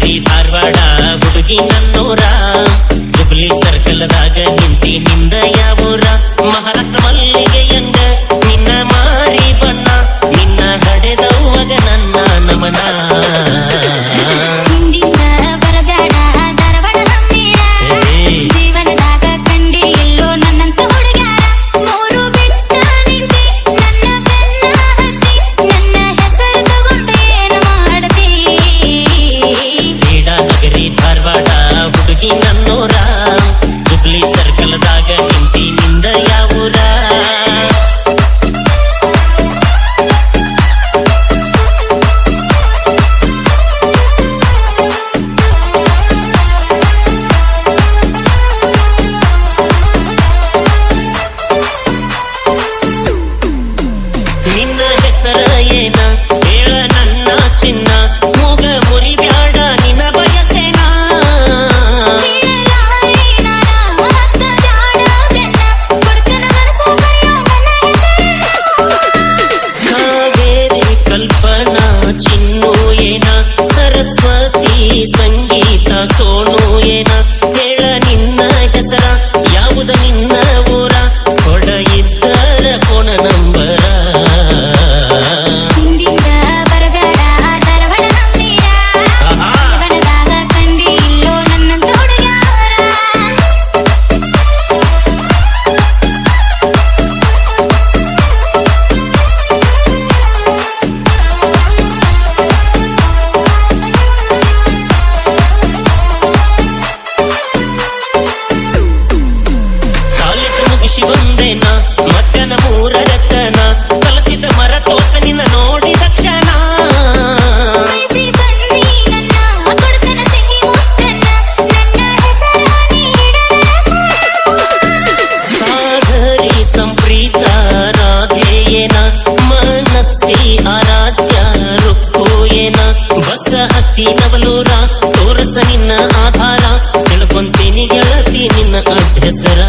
ನಗರಿ ಧಾರವಾಡ ಹುಡುಗಿ ನನ್ನೂರ ಜುಬ್ಲಿ ಸರ್ಕಲ್ದಾಗ ನಿಂತಿ ನಿಂದ ಯಾವೂರ ಮಹಾರಾಷ್ಟ್ರ ಮಲ್ಲಿಗೆಯಂಗ ನಿನ್ನ ಮಾರಿ ಬಣ್ಣ ನಿನ್ನ ಹಡೆದವ್ವಗ ನನ್ನ ನಮನ ನನ್ನೂರ ಜುಬ್ಲಿ ಸರ್ಕಲ್ದಾಗ ನಿಂತಿ ನಿಂದ ಯಾವೂರ ನಿನ್ನ ಹೆಸರ ಏನ ಹೇಳ ನನ್ನ ಚಿನ್ನ ಮೂಗ ಮುರಿ ಬ್ಯಾಡ ನಿನ್ನ ಬಯಸೇನ ಕಲ್ಪನಾ ಚಿನ್ನು ಏನ ಸರಸ್ವತಿ ಸಂಗೀತ ಸೋನು ಏನ ಹೇಳ ನಿನ್ನ ಹೆಸರ ಯಾವುದು ನಿನ್ನ ಊರ ಕೊಡ ಇದ್ದರ ಫೋನ ನಂಬರ ಬಂದೇನ ಮಕ್ಕನ ಮೂರ ರತನ ಕಲತಿದ ಮರ ತೋತ ನಿನ್ನ ನೋಡಿ ತಕ್ಷಣ ಸಾಗರಿ ಸಂಪ್ರೀತ ರಾಧೇಯೇನ ಮನಸ್ಸಿ ಆರಾಧ್ಯ ರುಕ್ಕು ಏನ ಬಸ ಹತ್ತಿ ನವಲೂರ ತೋರಸ ನಿನ್ನ ಆಧಾರ ತಿಳ್ಕೊಂತೀನಿ ಗೆಳತಿ ನಿನ್ನ ಅಡ್ಡ ಹೆಸರ